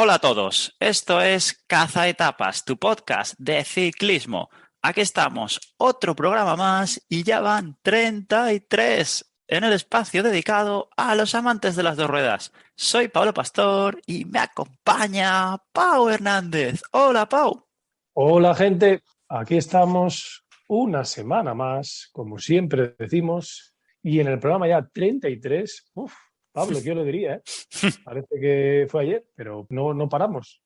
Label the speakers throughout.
Speaker 1: Hola a todos, esto es Caza Etapas, tu podcast de ciclismo. Aquí estamos, otro programa más y ya van 33 en el espacio dedicado a los amantes de las dos ruedas. Soy Pablo Pastor y me acompaña Pau Hernández. Hola, Pau.
Speaker 2: Hola gente, aquí estamos una semana más, como siempre decimos, y en el programa ya 33. Pablo, ¿quién lo diría? Parece que fue ayer, pero no paramos.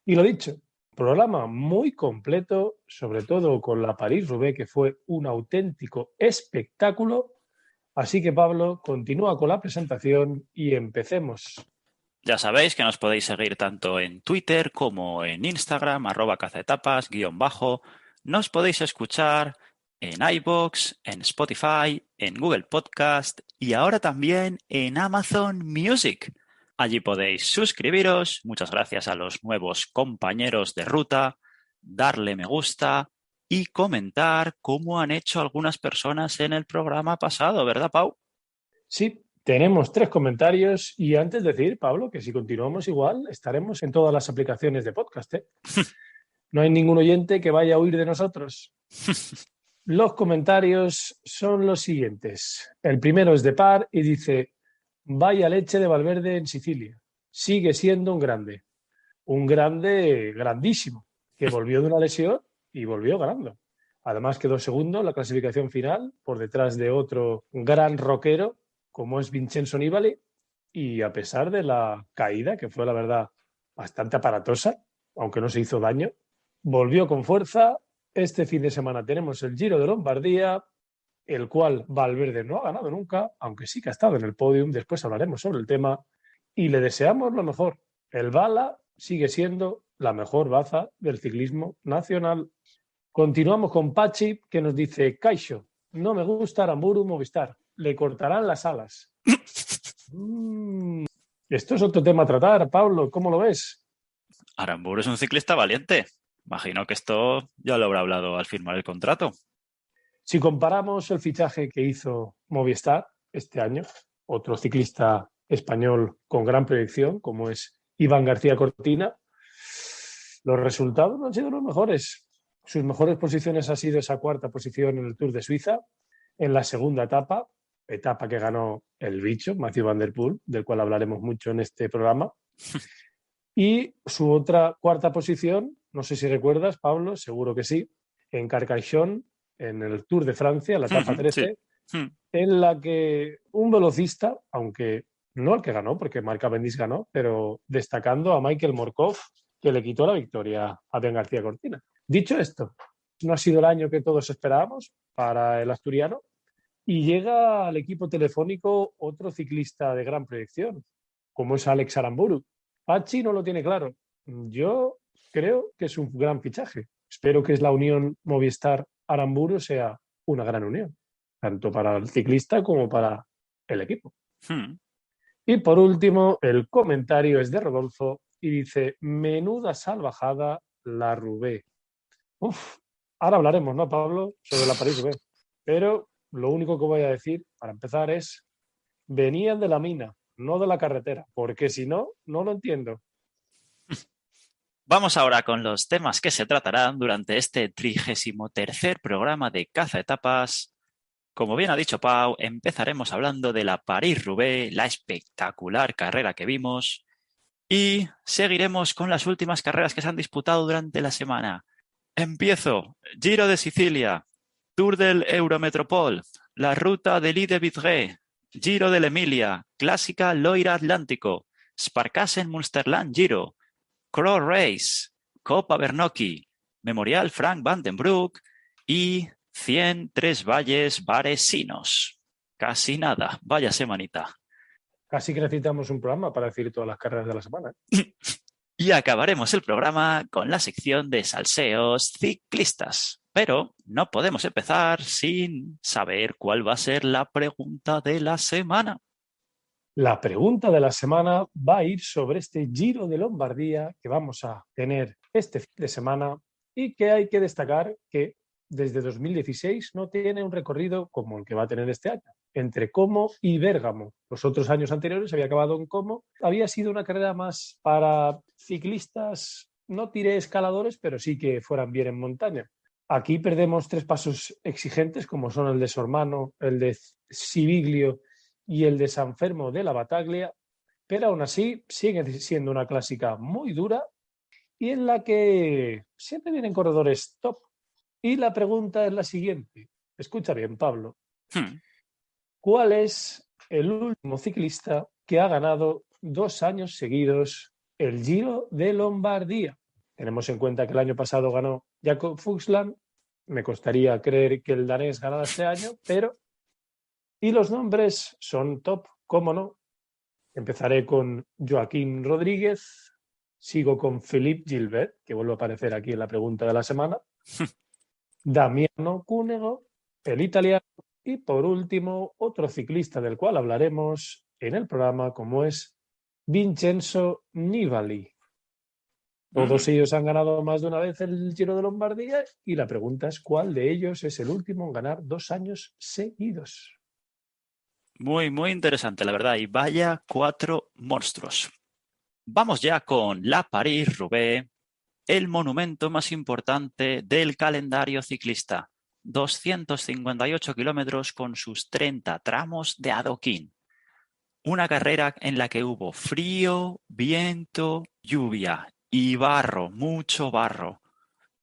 Speaker 2: Y lo dicho, programa muy completo, sobre todo con la París-Roubaix, que fue un auténtico espectáculo. Así que Pablo, continúa con la presentación y empecemos.
Speaker 1: Ya sabéis que nos podéis seguir tanto en Twitter como en Instagram, @cazaetapas_. Nos podéis escuchar en iVoox, en Spotify, en Google Podcast y ahora también en Amazon Music. Allí podéis suscribiros, muchas gracias a los nuevos compañeros de ruta, darle me gusta y comentar cómo han hecho algunas personas en el programa pasado, ¿verdad, Pau?
Speaker 2: Sí, tenemos 3 comentarios y antes decir, Pablo, que si continuamos igual, estaremos en todas las aplicaciones de podcast, ¿eh? No hay ningún oyente que vaya a huir de nosotros. Los comentarios son los siguientes. El primero es de Par y dice: vaya leche de Valverde en Sicilia. Sigue siendo un grande. Un grande grandísimo, que volvió de una lesión y volvió ganando. Además quedó segundo en la clasificación final, por detrás de otro gran rockero, como es Vincenzo Nibali, y a pesar de la caída, que fue la verdad bastante aparatosa, aunque no se hizo daño, volvió con fuerza. Este fin de semana tenemos el Giro de Lombardía, el cual Valverde no ha ganado nunca, aunque sí que ha estado en el podium, después hablaremos sobre el tema, y le deseamos lo mejor. El Bala sigue siendo la mejor baza del ciclismo nacional. Continuamos con Pachi, que nos dice: Caixo, no me gusta Aramburu Movistar, le cortarán las alas. Esto es otro tema a tratar, Pablo, ¿cómo lo ves?
Speaker 1: Aramburu es un ciclista valiente. Imagino que esto ya lo habrá hablado al firmar el contrato.
Speaker 2: Si comparamos el fichaje que hizo Movistar este año, otro ciclista español con gran proyección, como es Iván García Cortina, los resultados no han sido los mejores. Sus mejores posiciones ha sido esa cuarta posición en el Tour de Suiza, en la segunda etapa que ganó el bicho, Mathieu Van Der Poel, del cual hablaremos mucho en este programa. Y su otra cuarta posición, no sé si recuerdas, Pablo, seguro que sí, en Carcaixonne, en el Tour de Francia, la etapa
Speaker 1: Sí.
Speaker 2: 13, en la que un velocista, aunque no el que ganó, porque Marc Cavendish ganó, pero destacando a Michael Morkov, que le quitó la victoria a Ben García Cortina. Dicho esto, no ha sido el año que todos esperábamos para el asturiano, y llega al equipo telefónico otro ciclista de gran proyección, como es Alex Aramburu. Pachi no lo tiene claro. Yo creo que es un gran fichaje. Espero que la unión Movistar-Aramburu sea una gran unión, tanto para el ciclista como para el equipo. Y por último, el comentario es de Rodolfo y dice: menuda salvajada la Roubaix. Ahora hablaremos, ¿no, Pablo?, sobre la París-Roubaix. Pero lo único que voy a decir, para empezar, es: venían de la mina, no de la carretera, porque si no, no lo entiendo.
Speaker 1: Vamos ahora con los temas que se tratarán durante este 33º programa de Caza Etapas. Como bien ha dicho Pau, empezaremos hablando de la París-Roubaix, la espectacular carrera que vimos, y seguiremos con las últimas carreras que se han disputado durante la semana. Empiezo. Giro de Sicilia, Tour del Eurometropol, la Ruta de l'Ille-de-Vitré, Giro de Emilia, Clásica Loira Atlántico, Sparkassen Münsterland Giro, Cross Race, Copa Bernocchi, Memorial Frank Van den Broek y 100 Tres Valles Varesinos. Casi nada, vaya semanita.
Speaker 2: Casi que necesitamos un programa para decir todas las carreras de la semana.
Speaker 1: Y acabaremos el programa con la sección de salseos ciclistas. Pero no podemos empezar sin saber cuál va a ser la pregunta de la semana.
Speaker 2: La pregunta de la semana va a ir sobre este Giro de Lombardía que vamos a tener este fin de semana y que hay que destacar que desde 2016 no tiene un recorrido como el que va a tener este año, entre Como y Bérgamo. Los otros años anteriores había acabado en Como. Había sido una carrera más para ciclistas, no tiré escaladores, pero sí que fueran bien en montaña. Aquí perdemos 3 pasos exigentes, como son el de Sormano, el de Civiglio y el de San Fermo de la Battaglia, pero aún así sigue siendo una clásica muy dura y en la que siempre vienen corredores top. Y la pregunta es la siguiente. Escucha bien, Pablo. ¿Cuál es el último ciclista que ha ganado 2 años seguidos el Giro de Lombardía? Tenemos en cuenta que el año pasado ganó Jakob Fuchsland. Me costaría creer que el danés ganara este año, pero... Y los nombres son top, ¿cómo no? Empezaré con Joaquín Rodríguez, sigo con Philippe Gilbert, que vuelve a aparecer aquí en la pregunta de la semana, Damiano Cunego, el italiano, y por último, otro ciclista del cual hablaremos en el programa, como es Vincenzo Nibali. Todos ellos han ganado más de una vez el Giro de Lombardía y la pregunta es ¿cuál de ellos es el último en ganar 2 años seguidos?
Speaker 1: Muy, muy interesante, la verdad. Y vaya 4 monstruos. Vamos ya con la París-Roubaix, el monumento más importante del calendario ciclista. 258 kilómetros con sus 30 tramos de adoquín. Una carrera en la que hubo frío, viento, lluvia y barro, mucho barro.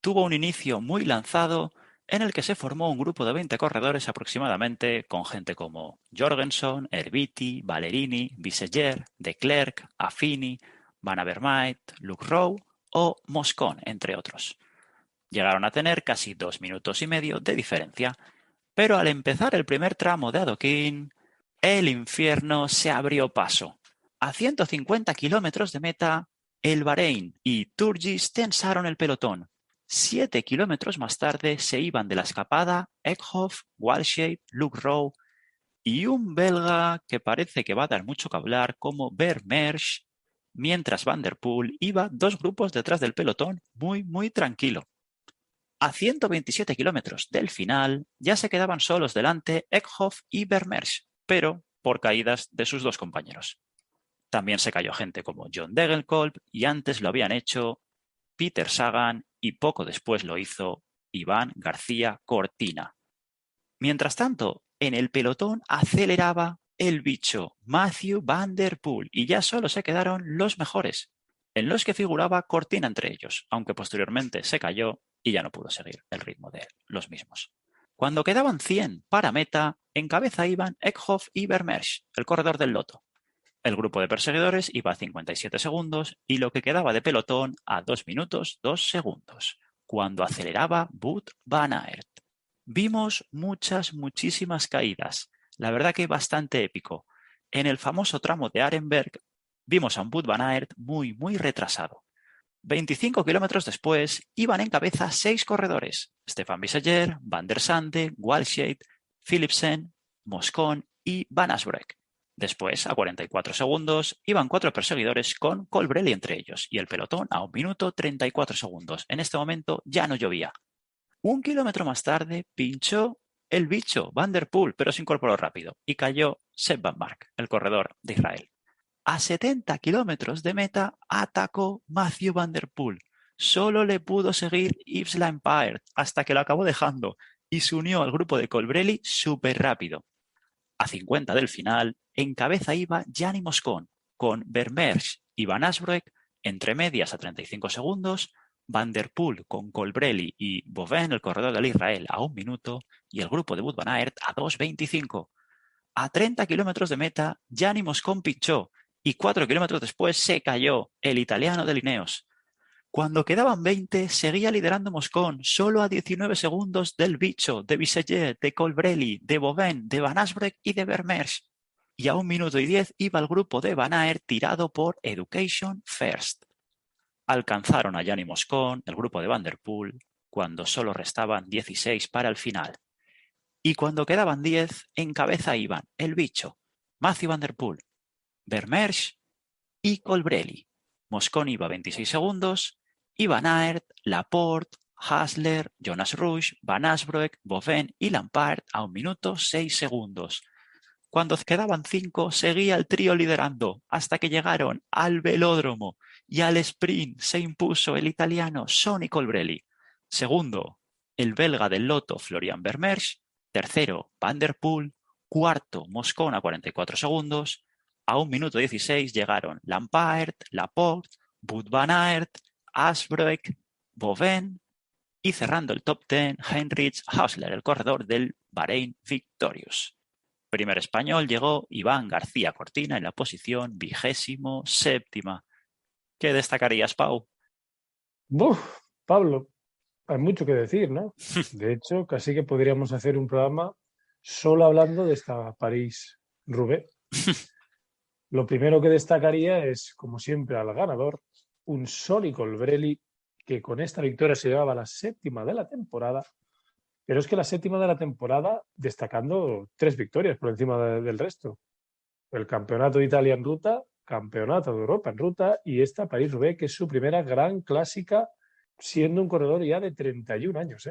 Speaker 1: Tuvo un inicio muy lanzado en el que se formó un grupo de 20 corredores aproximadamente, con gente como Jorgenson, Erviti, Ballerini, Viseger, De Klerk, Affini, Van Avermaet, Luke Rowe o Moscon, entre otros. Llegaron a tener casi 2 minutos y medio de diferencia, pero al empezar el primer tramo de adoquín, el infierno se abrió paso. A 150 kilómetros de meta, el Bahrein y Turgis tensaron el pelotón. 7 kilómetros más tarde se iban de la escapada Eckhoff, Walshape, Luke Rowe y un belga que parece que va a dar mucho que hablar como Vermeersch, mientras Van der Poel iba 2 grupos detrás del pelotón muy tranquilo. A 127 kilómetros del final ya se quedaban solos delante Eckhoff y Vermeersch, pero por caídas de sus 2 compañeros. También se cayó gente como John Degenkolb y antes lo habían hecho Peter Sagan y poco después lo hizo Iván García Cortina. Mientras tanto, en el pelotón aceleraba el bicho Mathieu Van der Poel y ya solo se quedaron los mejores, en los que figuraba Cortina entre ellos, aunque posteriormente se cayó y ya no pudo seguir el ritmo de los mismos. Cuando quedaban 100 para meta, en cabeza iban Eckhoff y Vermeersch, el corredor del Lotto. El grupo de perseguidores iba a 57 segundos y lo que quedaba de pelotón a 2 minutos 2 segundos, cuando aceleraba Wout van Aert. Vimos muchísimas caídas, la verdad que bastante épico. En el famoso tramo de Arenberg vimos a un Wout van Aert muy retrasado. 25 kilómetros después iban en cabeza 6 corredores: Stefan Viseger, Van der Sande, Walshape, Philipsen, Moscon y Van Asbroek. Después, a 44 segundos, iban 4 perseguidores con Colbrelli entre ellos y el pelotón a 1 minuto 34 segundos. En este momento ya no llovía. 1 kilómetro más tarde pinchó el bicho Van der Poel, pero se incorporó rápido y cayó Sepp Van Mark, el corredor de Israel. A 70 kilómetros de meta atacó Mathieu Van der Poel. Solo le pudo seguir Yves Lampaert hasta que lo acabó dejando y se unió al grupo de Colbrelli súper rápido. A 50 del final, en cabeza iba Gianni Moscon, con Vermeersch y Van Asbroek entre medias a 35 segundos, Van der Poel con Colbrelli y Boven, el corredor del Israel, a 1 minuto y el grupo de Wout van Aert a 2:25. A 30 kilómetros de meta, Gianni Moscon pinchó y 4 kilómetros después se cayó el italiano de Ineos. Cuando quedaban 20, seguía liderando Moscon, solo a 19 segundos del bicho, de Viseger, de Colbrelli, de Boven, de Van Asbroek y de Vermeersch. Y a 1 minuto y 10 iba el grupo de Van Aert tirado por Education First. Alcanzaron a Gianni Moscon, el grupo de Van der Poel, cuando solo restaban 16 para el final. Y cuando quedaban 10, en cabeza iban el bicho, Mathieu Van der Poel, Vermeersch y Colbrelli. Moscon iba 26 segundos y Van Aert, Laporte, Hasler, Jonas Rush, Van Asbroek, Boven y Lampaert a 1 minuto 6 segundos. Cuando quedaban 5, seguía el trío liderando hasta que llegaron al velódromo y al sprint se impuso el italiano Sonny Colbrelli. Segundo, el belga del Lotto Florian Vermeersch. Tercero, Van der Poel. Cuarto, Moscona a 44 segundos. A 1 minuto 16 llegaron Lampaert, Laporte, Wout van Aert, Asbroek, Boven y cerrando el top 10, Heinrich Hausler, el corredor del Bahrein Victorious. Primer español llegó Iván García Cortina en la posición 27ª. ¿Qué destacarías, Pau?
Speaker 2: Uf, Pablo, hay mucho que decir, ¿no? De hecho, casi que podríamos hacer un programa solo hablando de esta París-Roubaix. Lo primero que destacaría es, como siempre, al ganador, un Sonny Colbrelli, que con esta victoria se llevaba la 7ª de la temporada, pero es que la 7ª de la temporada destacando 3 victorias por encima del resto. El Campeonato de Italia en ruta, Campeonato de Europa en ruta y esta París-Roubaix, que es su primera gran clásica, siendo un corredor ya de 31 años.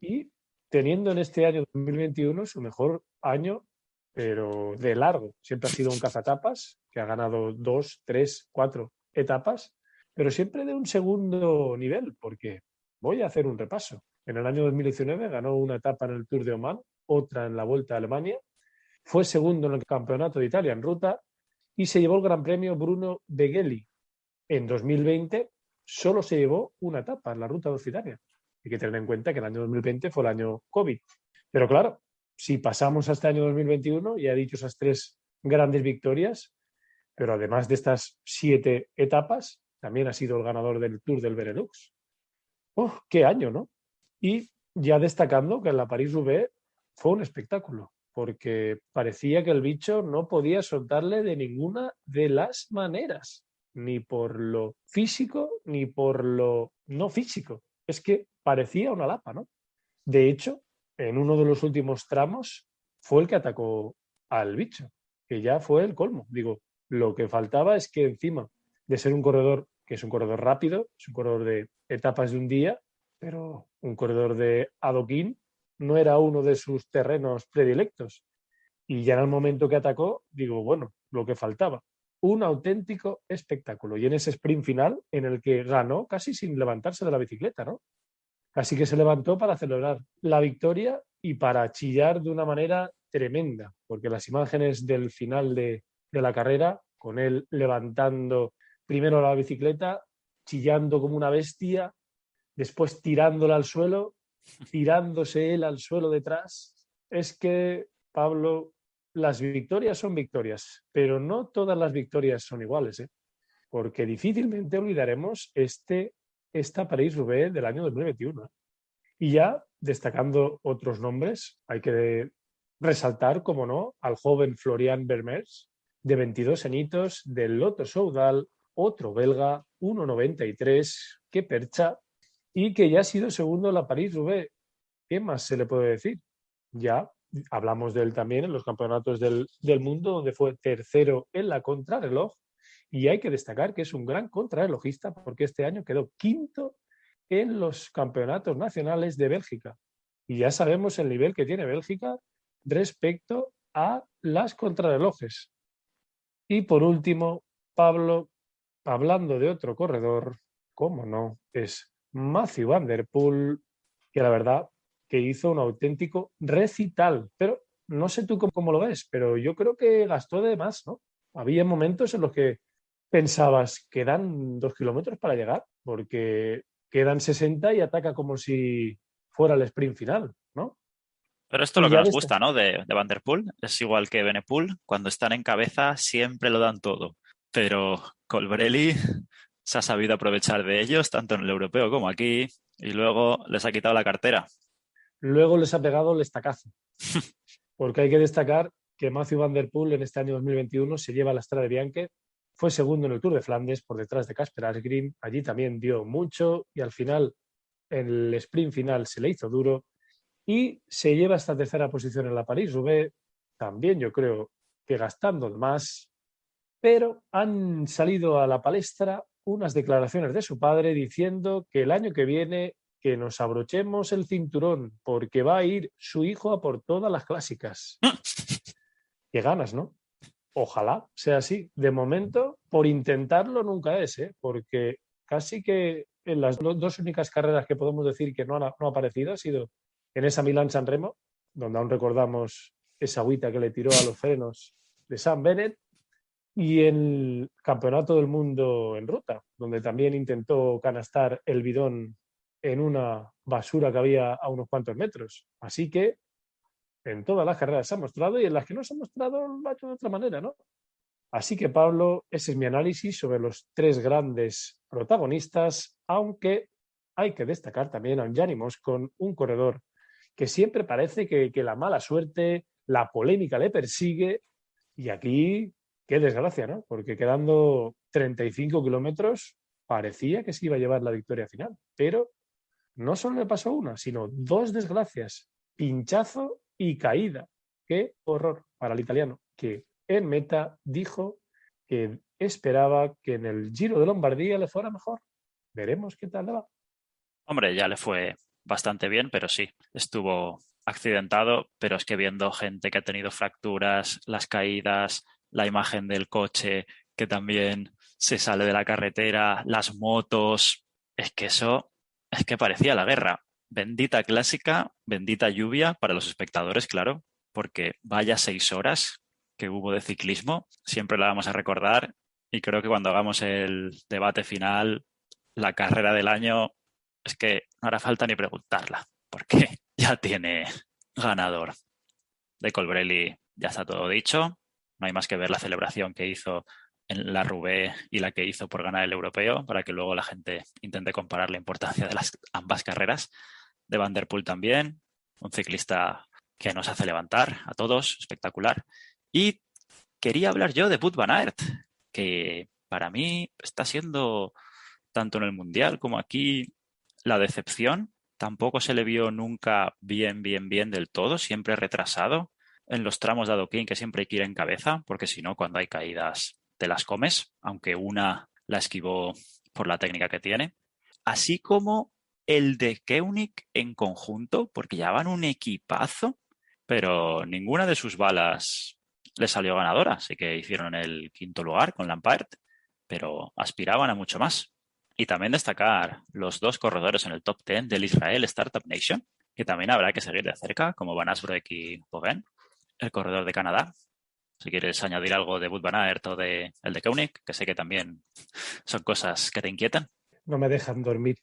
Speaker 2: Y teniendo en este año 2021 su mejor año, pero de largo. Siempre ha sido un cazatapas, que ha ganado 2, 3, 4 etapas, pero siempre de un segundo nivel, porque voy a hacer un repaso. En el año 2019 ganó una etapa en el Tour de Oman, otra en la Vuelta a Alemania, fue segundo en el Campeonato de Italia en ruta y se llevó el Gran Premio Bruno Beghelli. En 2020 solo se llevó una etapa en la Ruta de Occitania. Hay que tener en cuenta que el año 2020 fue el año COVID. Pero claro, si pasamos a este año 2021, ya he dicho esas 3 grandes victorias, pero además de estas 7 etapas, también ha sido el ganador del Tour del Benelux. ¡Oh, qué año!, ¿no? Y ya destacando que en la París-Roubaix fue un espectáculo, porque parecía que el bicho no podía soltarle de ninguna de las maneras, ni por lo físico, ni por lo no físico. Es que parecía una lapa, ¿no? De hecho, en uno de los últimos tramos fue el que atacó al bicho, que ya fue el colmo. Digo, lo que faltaba es que encima de ser un corredor, que es un corredor rápido, es un corredor de etapas de un día, pero un corredor de adoquín no era uno de sus terrenos predilectos. Y ya en el momento que atacó, digo, bueno, lo que faltaba, un auténtico espectáculo. Y en ese sprint final, en el que ganó casi sin levantarse de la bicicleta, ¿no? Casi que se levantó para celebrar la victoria y para chillar de una manera tremenda, porque las imágenes del final de la carrera, con él levantando primero la bicicleta, chillando como una bestia, después tirándola al suelo, tirándose él al suelo detrás. Es que, Pablo, las victorias son victorias, pero no todas las victorias son iguales, ¿eh? Porque difícilmente olvidaremos esta París-Roubaix del año 2021. Y ya, destacando otros nombres, hay que resaltar, como no, al joven Florian Vermeersch, de 22 añitos, del Lotto Soudal, otro belga, 1,93, que percha, y que ya ha sido segundo en la París-Roubaix. ¿Qué más se le puede decir? Ya hablamos de él también en los campeonatos del mundo, donde fue tercero en la contrarreloj, y hay que destacar que es un gran contrarrelojista porque este año quedó quinto en los campeonatos nacionales de Bélgica. Y ya sabemos el nivel que tiene Bélgica respecto a las contrarrelojes. Y por último, Pablo, hablando de otro corredor, cómo no, es Mathieu van der Poel, que la verdad que hizo un auténtico recital. Pero no sé tú cómo lo ves, pero yo creo que gastó de más, ¿no? Había momentos en los que pensabas, quedan 2 kilómetros para llegar, porque quedan 60 y ataca como si fuera el sprint final, ¿no?
Speaker 1: Pero esto es
Speaker 2: Y
Speaker 1: lo que
Speaker 2: ya
Speaker 1: nos gusta, ¿no? De Van der Poel. Es igual que Benepool. Cuando están en cabeza siempre lo dan todo. Pero Colbrelli se ha sabido aprovechar de ellos, tanto en el europeo como aquí, y luego les ha quitado la cartera.
Speaker 2: luego les ha pegado el estacazo, porque hay que destacar que Mathieu van der Poel en este año 2021 se lleva la Strade Bianche, fue segundo en el Tour de Flandes por detrás de Kasper Asgreen, allí también dio mucho y al final, en el sprint final, se le hizo duro y se lleva esta tercera posición en la París-Roubaix, también yo creo que gastando más, pero han salido a la palestra unas declaraciones de su padre diciendo que el año que viene que nos abrochemos el cinturón porque va a ir su hijo a por todas las clásicas. Qué ganas, ¿no? Ojalá sea así. De momento, por intentarlo nunca es, ¿eh? Porque casi que en las dos únicas carreras que podemos decir que no ha aparecido ha sido en esa Milán-San Remo, donde aún recordamos esa agüita que le tiró a los frenos de Sam Bennett, y en el Campeonato del Mundo en ruta, donde también intentó canastar el bidón en una basura que había a unos cuantos metros. Así que en todas las carreras se ha mostrado y en las que no se ha mostrado lo ha hecho de otra manera, ¿no? Así que, Pablo, ese es mi análisis sobre los tres grandes protagonistas, aunque hay que destacar también a un Gianni Moscon, un corredor que siempre parece que la mala suerte, la polémica le persigue, y aquí, qué desgracia, ¿no? Porque quedando 35 kilómetros parecía que se iba a llevar la victoria final, pero no solo le pasó una, sino dos desgracias, pinchazo y caída. Qué horror para el italiano, que en meta dijo que esperaba que en el Giro de Lombardía le fuera mejor. Veremos qué tal le va.
Speaker 1: Hombre, ya le fue bastante bien, pero sí, estuvo accidentado, pero es que viendo gente que ha tenido fracturas, las caídas, la imagen del coche que también se sale de la carretera, las motos, es que eso, es que parecía la guerra. Bendita clásica, bendita lluvia para los espectadores, claro, porque vaya 6 horas que hubo de ciclismo, siempre la vamos a recordar y creo que cuando hagamos el debate final, la carrera del año, es que no hará falta ni preguntarla, porque ya tiene ganador. De Colbrelli ya está todo dicho, no hay más que ver la celebración que hizo en la Roubaix y la que hizo por ganar el europeo, para que luego la gente intente comparar la importancia de las ambas carreras. De Van der Poel también, un ciclista que nos hace levantar a todos, espectacular. Y quería hablar yo de Wout van Aert, que para mí está siendo, tanto en el Mundial como aquí, la decepción. Tampoco se le vio nunca bien del todo, siempre retrasado en los tramos de adoquín, que siempre hay que ir en cabeza, porque si no, cuando hay caídas te las comes, aunque una la esquivó por la técnica que tiene. Así como el de Koenig en conjunto, porque llevaban un equipazo, pero ninguna de sus balas le salió ganadora. Así que hicieron el quinto lugar con Lampard, pero aspiraban a mucho más. Y también destacar los dos corredores en el top 10 del Israel Startup Nation, que también habrá que seguir de cerca, como Van Asbroek y Pogain, el corredor de Canadá. Si quieres añadir algo de Wout van Aert o de el de Koenig, que sé que también son cosas que te inquietan.
Speaker 2: No me dejan dormir.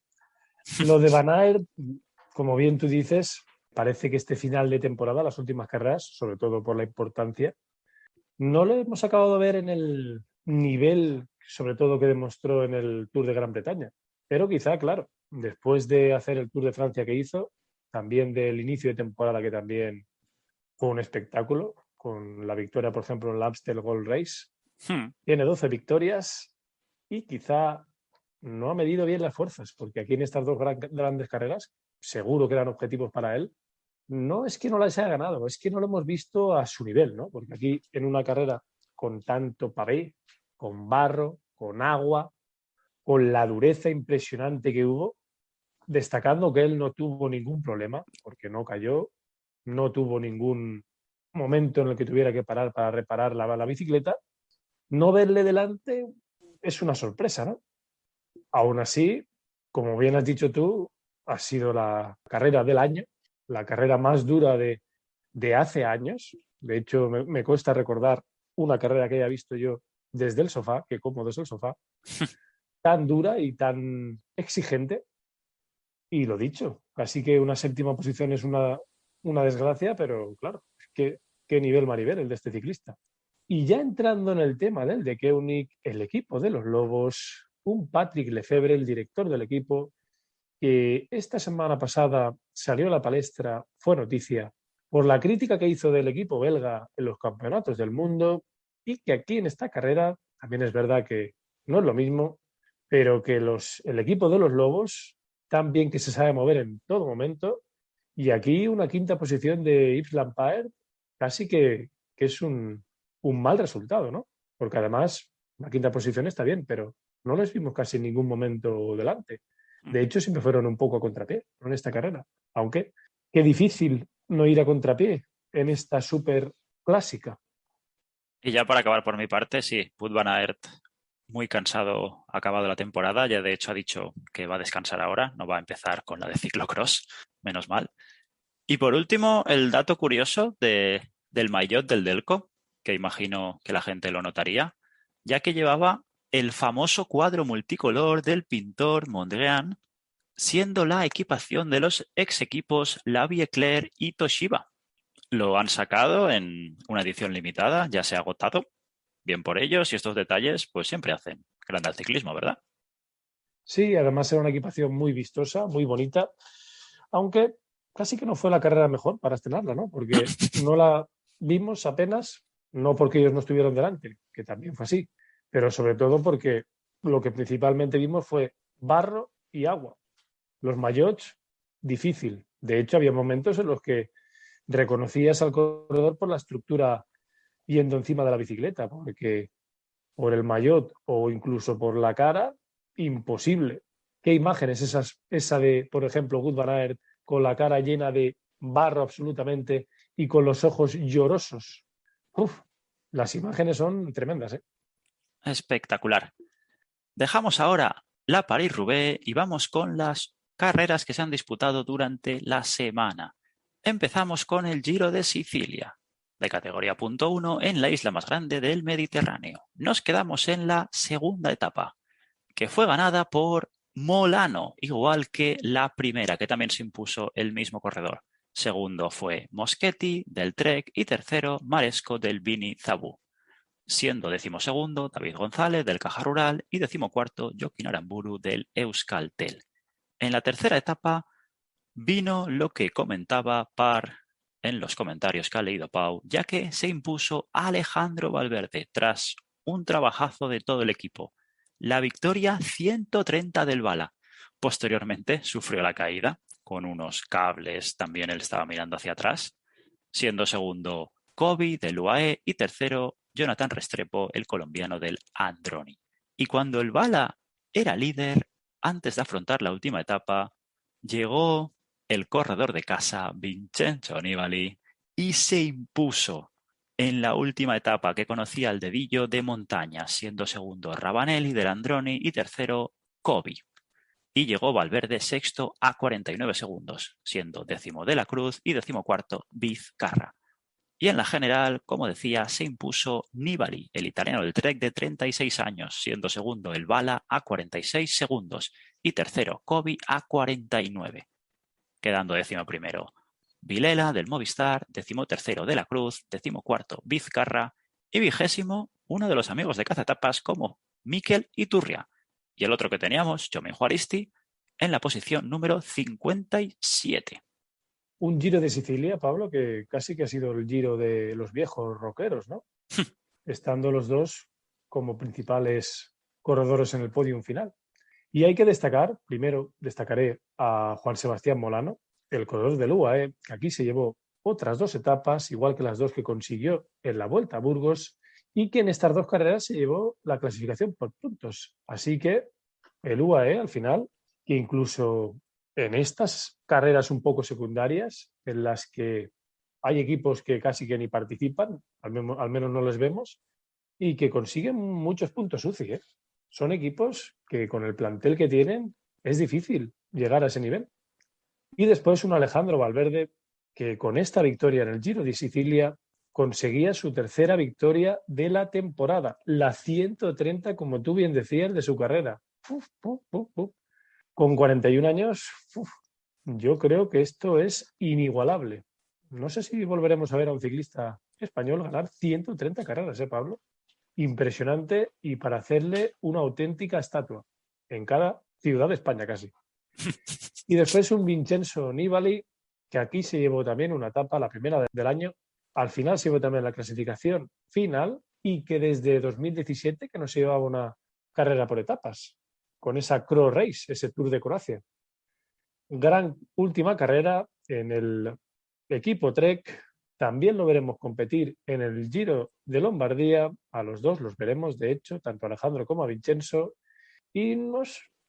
Speaker 2: Lo de Van Aert, como bien tú dices, parece que este final de temporada, las últimas carreras, sobre todo por la importancia, no lo hemos acabado de ver en el nivel, sobre todo que demostró en el Tour de Gran Bretaña. Pero quizá, claro, después de hacer el Tour de Francia que hizo, también del inicio de temporada que también fue un espectáculo, con la victoria, por ejemplo, en la Amstel Gold Race. Tiene 12 victorias y quizá no ha medido bien las fuerzas, porque aquí en estas dos grandes carreras, seguro que eran objetivos para él, no es que no las haya ganado, es que no lo hemos visto a su nivel, ¿no? Porque aquí en una carrera con tanto pavé, con barro, con agua, con la dureza impresionante que hubo, destacando que él no tuvo ningún problema, porque no cayó, no tuvo ningún momento en el que tuviera que parar para reparar la bicicleta, no verle delante es una sorpresa, ¿no? Aún así, como bien has dicho tú, ha sido la carrera del año, la carrera más dura de hace años. De hecho, me cuesta recordar una carrera que haya visto yo desde el sofá, que cómodo es el sofá, tan dura y tan exigente. Y lo dicho, así que una séptima posición es una desgracia, pero claro, qué nivel Maribel el de este ciclista. Y ya entrando en el tema del de Koenig, el equipo de los Lobos, un Patrick Lefebvre, el director del equipo, que esta semana pasada salió a la palestra, fue noticia, por la crítica que hizo del equipo belga en los campeonatos del mundo, y que aquí en esta carrera, también es verdad que no es lo mismo, pero que el equipo de los Lobos, tan bien que se sabe mover en todo momento, y aquí una quinta posición de Yves Lampaert, casi que es un mal resultado, ¿no? Porque además, la quinta posición está bien, pero No les vimos casi en ningún momento delante. De hecho, siempre fueron un poco a contrapié en esta carrera. Aunque, qué difícil no ir a contrapié en esta súper clásica.
Speaker 1: Y ya para acabar por mi parte, sí, Wout van Aert muy cansado, ha acabado la temporada, ya de hecho ha dicho que va a descansar ahora, no va a empezar con la de ciclocross, menos mal. Y por último, el dato curioso del maillot del Delco, que imagino que la gente lo notaría, ya que llevaba el famoso cuadro multicolor del pintor Mondrian, siendo la equipación de los ex equipos Lavie Eclair y Toshiba. Lo han sacado en una edición limitada, ya se ha agotado. Bien por ellos, y estos detalles pues siempre hacen grande al ciclismo, ¿verdad?
Speaker 2: Sí, además era una equipación muy vistosa, muy bonita, aunque casi que no fue la carrera mejor para estrenarla, ¿no? Porque no la vimos apenas, no porque ellos no estuvieron delante, que también fue así, pero sobre todo porque lo que principalmente vimos fue barro y agua. Los maillots, difícil. De hecho, había momentos en los que reconocías al corredor por la estructura yendo encima de la bicicleta, porque por el maillot o incluso por la cara, imposible. ¿Qué imagen es esa de, por ejemplo, Wout van Aert con la cara llena de barro absolutamente y con los ojos llorosos? Uf, las imágenes son tremendas, ¿eh?
Speaker 1: Espectacular. Dejamos ahora la París-Roubaix y vamos con las carreras que se han disputado durante la semana. Empezamos con el Giro de Sicilia, de categoría punto .1 en la isla más grande del Mediterráneo. Nos quedamos en la segunda etapa, que fue ganada por Molano, igual que la primera, que también se impuso el mismo corredor. Segundo fue Moschetti del Trek y tercero Maresco del Bini Zabú, siendo decimosegundo David González del Caja Rural y decimocuarto Joaquín Aramburu del Euskaltel. En la tercera etapa vino lo que comentaba Par en los comentarios que ha leído Pau, ya que se impuso Alejandro Valverde tras un trabajazo de todo el equipo. La victoria 130 del Bala. Posteriormente sufrió la caída con unos cables, también él estaba mirando hacia atrás, siendo segundo Kobe del UAE y tercero Jonathan Restrepo, el colombiano del Androni. Y cuando el Bala era líder, antes de afrontar la última etapa, llegó el corredor de casa Vincenzo Nibali y se impuso en la última etapa, que conocía el dedillo de montaña, siendo segundo Rabanelli del Androni y tercero Kobe. Y llegó Valverde sexto a 49 segundos, siendo décimo de la Cruz y decimocuarto Vizcarra. Y en la general, como decía, se impuso Nibali, el italiano del Trek de 36 años, siendo segundo el Bala a 46 segundos y tercero Kobe a 49, quedando décimo primero Vilela del Movistar, decimotercero de la Cruz, decimocuarto Vizcarra y vigésimo uno de los amigos de Cazatapas como Mikel Iturria. Y el otro que teníamos, Jomen Juaristi, en la posición número 57.
Speaker 2: Un Giro de Sicilia, Pablo, que casi que ha sido el Giro de los viejos rockeros, ¿no? Estando los dos como principales corredores en el podium final. Y hay que destacar, primero destacaré a Juan Sebastián Molano, el corredor del UAE, que aquí se llevó otras dos etapas, igual que las dos que consiguió en la Vuelta a Burgos, y que en estas dos carreras se llevó la clasificación por puntos. Así que el UAE al final, que incluso en estas carreras un poco secundarias, en las que hay equipos que casi que ni participan, al menos no les vemos, y que consiguen muchos puntos UCI, ¿eh? Son equipos que con el plantel que tienen es difícil llegar a ese nivel. Y después un Alejandro Valverde que con esta victoria en el Giro de Sicilia conseguía su tercera victoria de la temporada, la 130, como tú bien decías, de su carrera. Uf, uf, uf, uf. Con 41 años, yo creo que esto es inigualable. No sé si volveremos a ver a un ciclista español ganar 130 carreras, ¿eh, Pablo? Impresionante y para hacerle una auténtica estatua en cada ciudad de España casi. Y después un Vincenzo Nibali, que aquí se llevó también una etapa, la primera del año. Al final se llevó también la clasificación final y que desde 2017 que no se llevaba una carrera por etapas, con esa Cross Race, ese Tour de Croacia. Gran última carrera en el equipo Trek. También lo veremos competir en el Giro de Lombardía. A los dos los veremos, de hecho, tanto a Alejandro como a Vincenzo. y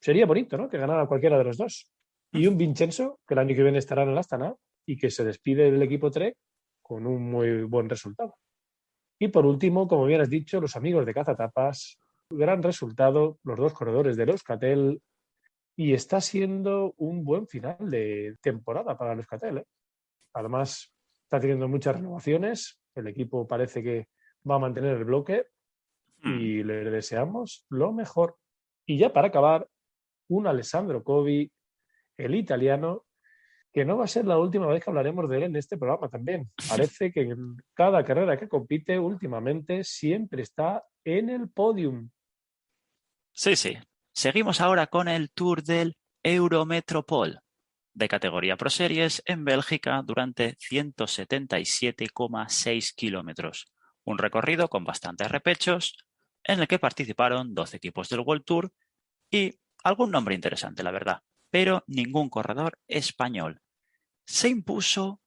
Speaker 2: sería bonito, ¿no?, que ganara cualquiera de los dos. Y un Vincenzo, que el año que viene estará en el Astana y que se despide del equipo Trek con un muy buen resultado. Y por último, como bien has dicho, los amigos de Cazatapas, gran resultado, los dos corredores de Euskaltel, y está siendo un buen final de temporada para el Euskaltel, ¿eh? Además, está teniendo muchas renovaciones, el equipo parece que va a mantener el bloque y le deseamos lo mejor. Y ya para acabar, un Alessandro Covi, el italiano, que no va a ser la última vez que hablaremos de él en este programa también. Parece que en cada carrera que compite últimamente siempre está en el podium.
Speaker 1: Sí, sí. Seguimos ahora con el Tour del Eurometropol, de categoría Pro Series en Bélgica durante 177,6 kilómetros. Un recorrido con bastantes repechos, en el que participaron 12 equipos del World Tour y algún nombre interesante, la verdad, pero ningún corredor español. Se impuso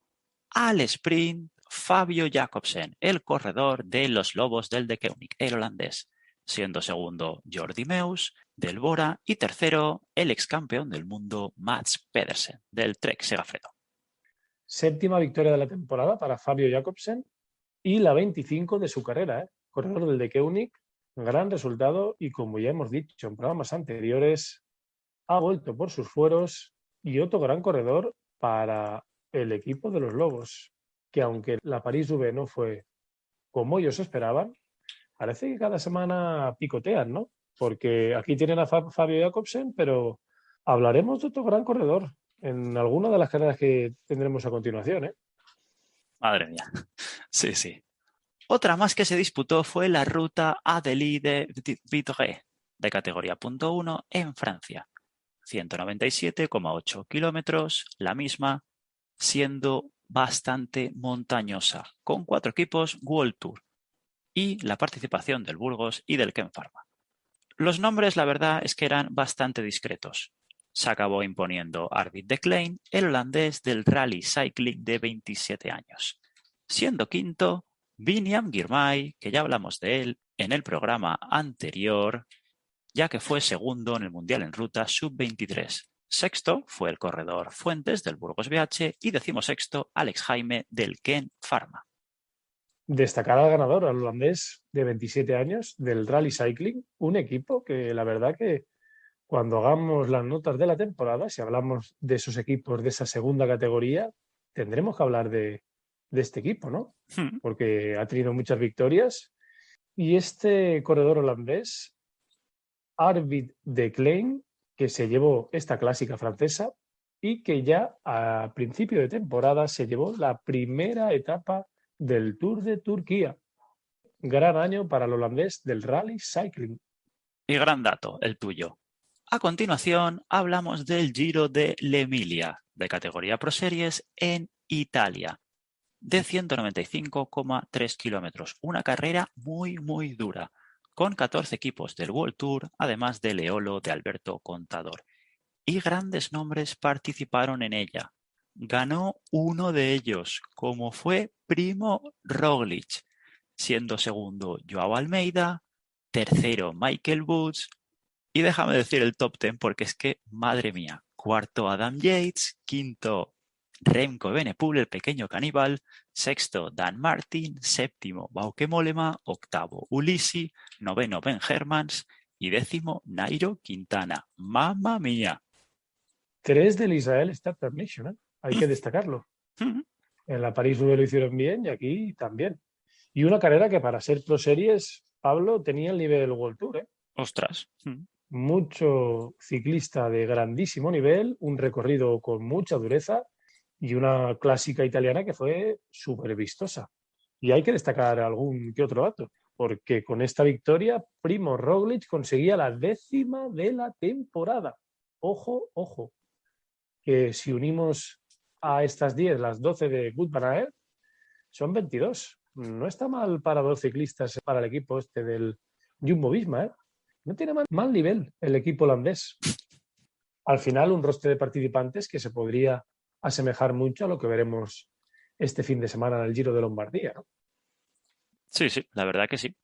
Speaker 1: al sprint Fabio Jacobsen, el corredor de los Lobos del De Koning, el holandés, siendo segundo Jordi Meus del Bora y tercero el ex campeón del mundo Mats Pedersen del Trek Segafredo.
Speaker 2: Séptima victoria de la temporada para Fabio Jacobsen y la 25 de su carrera, ¿eh? Corredor del De Koning, gran resultado y como ya hemos dicho en programas anteriores, ha vuelto por sus fueros y otro gran corredor para el equipo de los Lobos, que aunque la París-Roubaix no fue como ellos esperaban, parece que cada semana picotean, ¿no? Porque aquí tienen a Fabio Jacobsen, pero hablaremos de otro gran corredor en alguna de las carreras que tendremos a continuación, ¿eh?
Speaker 1: Madre mía. Sí, sí. Otra más que se disputó fue la ruta Adélie de Vitré, de categoría .1 en Francia. 197,8 kilómetros, la misma, siendo bastante montañosa, con 4 equipos World Tour y la participación del Burgos y del Ken Pharma. Los nombres, la verdad, es que eran bastante discretos. Se acabó imponiendo Arvid de Klein, el holandés del Rally Cycling de 27 años. Siendo quinto, Biniam Girmay, que ya hablamos de él en el programa anterior, ya que fue segundo en el Mundial en Ruta Sub-23. Sexto fue el corredor Fuentes del Burgos BH y decimosexto Alex Jaime del Ken Pharma.
Speaker 2: Destacar al ganador, al holandés de 27 años del Rally Cycling, un equipo que la verdad que cuando hagamos las notas de la temporada, si hablamos de esos equipos de esa segunda categoría, tendremos que hablar de este equipo, ¿no? Porque ha tenido muchas victorias y este corredor holandés, Arvid de Klein, que se llevó esta clásica francesa y que ya a principio de temporada se llevó la primera etapa del Tour de Turquía. Gran año para el holandés del Rally Cycling.
Speaker 1: Y gran dato, el tuyo. A continuación, hablamos del Giro de l'Emilia, de categoría Pro Series en Italia, de 195,3 kilómetros. Una carrera muy dura, con 14 equipos del World Tour, además de Leolo de Alberto Contador. Y grandes nombres participaron en ella. Ganó uno de ellos, como fue Primo Roglic, siendo segundo Joao Almeida, tercero Michael Woods, y déjame decir el top 10 porque es que, madre mía, cuarto Adam Yates, quinto Remco Evenepoel, el pequeño caníbal, sexto Dan Martin, séptimo Bauke Mollema, octavo Ulissi, noveno Ben Hermans y décimo Nairo Quintana. ¡Mamma mía!
Speaker 2: 3 del Israel Startup Nation, ¿eh? Hay que destacarlo. En la París-Roubaix lo hicieron bien y aquí también. Y una carrera que para ser Pro Series, Pablo, tenía el nivel del World Tour, ¿eh?
Speaker 1: ¡Ostras!
Speaker 2: Mucho ciclista de grandísimo nivel, un recorrido con mucha dureza y una clásica italiana que fue súper vistosa. Y hay que destacar algún que otro dato, porque con esta victoria Primo Roglic conseguía la 10ª de la temporada. Ojo, ojo, que si unimos a estas 10 las 12 de Wout van Aert, son 22. No está mal para 2 ciclistas para el equipo este del Jumbo-Visma, ¿eh? No tiene mal nivel el equipo holandés. Al final, un roster de participantes que se podría asemejar mucho a lo que veremos este fin de semana en el Giro de Lombardía, ¿no?
Speaker 1: Sí, sí, la verdad que sí.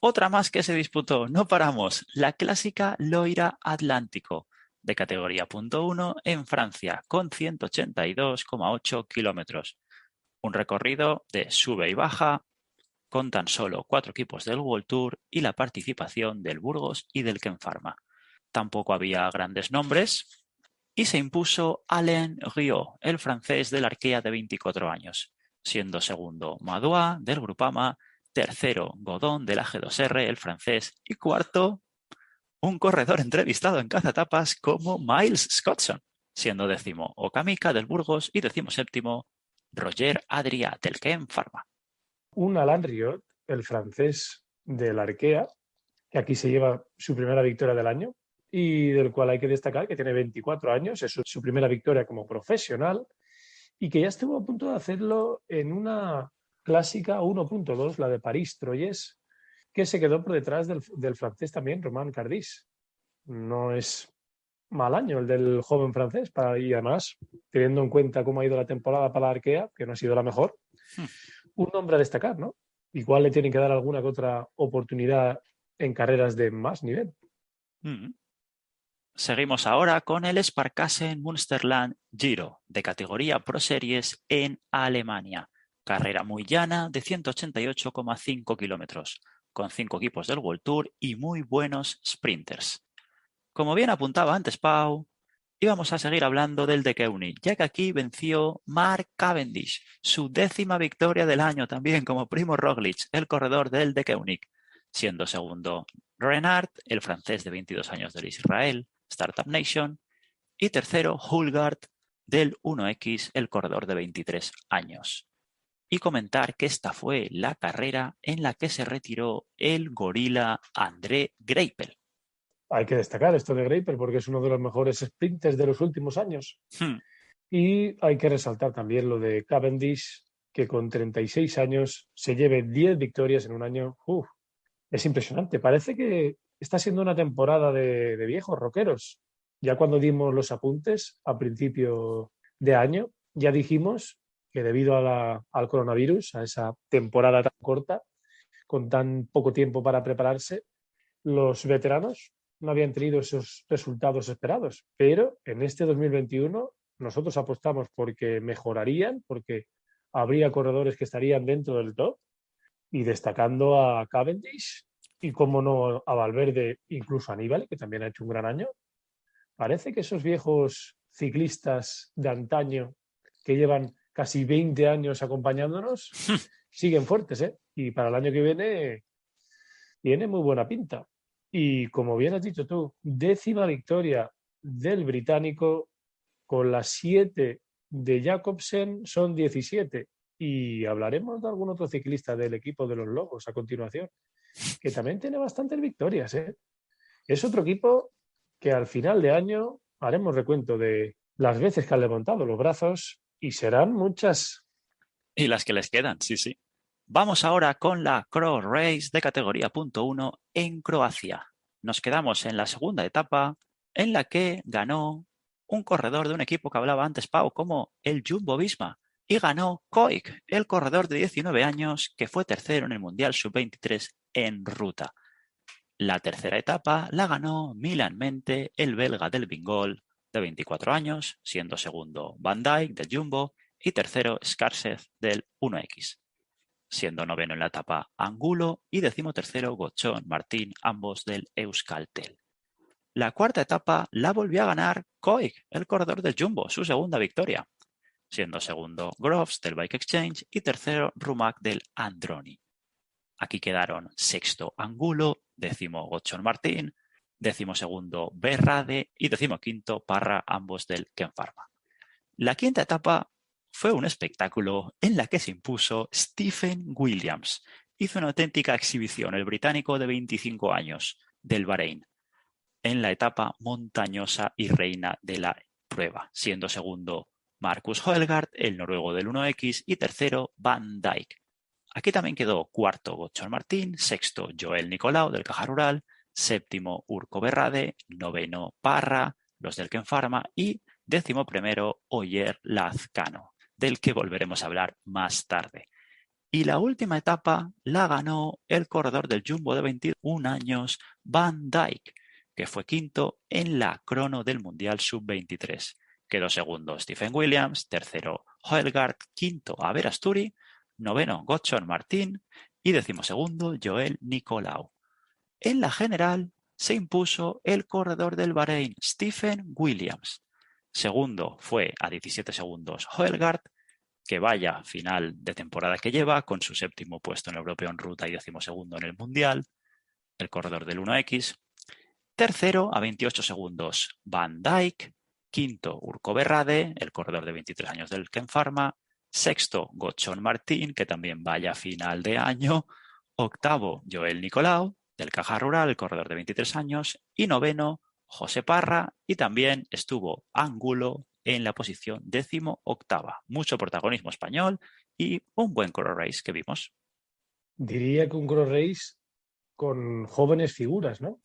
Speaker 1: Otra más que se disputó, no paramos, la clásica Loira Atlántico, de categoría .1 en Francia, con 182,8 kilómetros. Un recorrido de sube y baja, con tan solo 4 equipos del World Tour y la participación del Burgos y del Ken Pharma. Tampoco había grandes nombres y se impuso Alain Riot, el francés del Arkea de 24 años, siendo segundo Madouas del Groupama, tercero Godon de la G2R, el francés, y cuarto un corredor entrevistado en Cazatapas como Miles Scottson, siendo décimo Okamika del Burgos y decimoséptimo Roger Adrià del Ken Pharma.
Speaker 2: Un Alain Riot, el francés del Arkea, que aquí se lleva su primera victoria del año y del cual hay que destacar que tiene 24 años, es su primera victoria como profesional y que ya estuvo a punto de hacerlo en una clásica 1.2, la de París-Troyes, que se quedó por detrás del francés también, Romain Cardis. No es mal año el del joven francés, y además, teniendo en cuenta cómo ha ido la temporada para la Arkea, que no ha sido la mejor, un nombre a destacar, ¿no? Igual le tienen que dar alguna que otra oportunidad en carreras de más nivel.
Speaker 1: Seguimos ahora con el Sparkassen Münsterland Giro, de categoría Pro Series en Alemania. Carrera muy llana de 188,5 kilómetros, con 5 equipos del World Tour y muy buenos sprinters. Como bien apuntaba antes Pau, íbamos a seguir hablando del De Koenig, ya que aquí venció Mark Cavendish, su 10ª victoria del año también como Primo Roglic, el corredor del De Koenig, siendo segundo Renard, el francés de 22 años del Israel, Startup Nation, y tercero Hulgard del 1X, el corredor de 23 años. Y comentar que esta fue la carrera en la que se retiró el gorila André Greipel.
Speaker 2: Hay que destacar esto de Greipel porque es uno de los mejores sprinters de los últimos años. Y hay que resaltar también lo de Cavendish, que con 36 años se lleve 10 victorias en un año. Es impresionante. Parece que está siendo una temporada de viejos rockeros. Ya cuando dimos los apuntes a principio de año, ya dijimos que debido al coronavirus, a esa temporada tan corta, con tan poco tiempo para prepararse, los veteranos no habían tenido esos resultados esperados. Pero en este 2021 nosotros apostamos porque mejorarían, porque habría corredores que estarían dentro del top, y destacando a Cavendish y, como no, a Valverde, incluso a Nibali, que también ha hecho un gran año. Parece que esos viejos ciclistas de antaño que llevan casi 20 años acompañándonos siguen fuertes, ¿eh? Y para el año que viene tiene muy buena pinta. Y como bien has dicho tú, 10ª victoria del británico, con las 7 de Jacobsen son 17. Y hablaremos de algún otro ciclista del equipo de los Lobos a continuación, que también tiene bastantes victorias, ¿eh? Es otro equipo que al final de año haremos recuento de las veces que han levantado los brazos y serán muchas.
Speaker 1: Y las que les quedan, sí, sí. Vamos ahora con la Cross Race de categoría .1 en Croacia. Nos quedamos en la segunda etapa en la que ganó un corredor de un equipo que hablaba antes Pau como el Jumbo-Visma y ganó Koik, el corredor de 19 años que fue tercero en el Mundial Sub-23 en ruta. La tercera etapa la ganó Milan Mente, el belga del Bingol de 24 años, siendo segundo Van Dijk del Jumbo y tercero Skarsev del 1X. Siendo noveno en la etapa Angulo y decimotercero Gochón Martín, ambos del Euskaltel. La cuarta etapa la volvió a ganar Koik, el corredor del Jumbo, su segunda victoria, siendo segundo Groves del Bike Exchange y tercero Rumak del Androni. Aquí quedaron sexto Angulo, décimo Gochón Martín, decimosegundo Berrade y decimoquinto Parra, ambos del Ken Pharma. La quinta etapa fue un espectáculo en la que se impuso Stephen Williams. Hizo una auténtica exhibición el británico de 25 años del Bahrein en la etapa montañosa y reina de la prueba, siendo segundo Marcus Højgaard, el noruego del 1X, y tercero Van Dijk. Aquí también quedó cuarto Gochón Martín, sexto Joel Nicolau del Caja Rural, séptimo Urco Berrade, noveno Parra, los del Ken Pharma, y décimo primero Oyer Lazcano, del que volveremos a hablar más tarde. Y la última etapa la ganó el corredor del Jumbo de 21 años, Van Dijk, que fue quinto en la crono del Mundial Sub-23. Quedó segundo Stephen Williams, tercero Højgaard, quinto Averasturi, noveno Gotchon Martín y decimosegundo Joel Nicolau. En la general se impuso el corredor del Bahrein, Stephen Williams. Segundo fue a 17 segundos Højgaard, que vaya final de temporada que lleva, con su séptimo puesto en el europeo en ruta y decimosegundo en el mundial, el corredor del 1X. Tercero a 28 segundos Van Dijk. Quinto Urko Berrade, el corredor de 23 años del Ken Pharma. Sexto Gotchon Martín, que también vaya final de año. Octavo Joel Nicolau, del Caja Rural, el corredor de 23 años. Y noveno José Parra, y también estuvo Angulo en la posición 18ª. Mucho protagonismo español y un buen Coro Race que vimos.
Speaker 2: Diría que un Coro Race con jóvenes figuras, ¿no?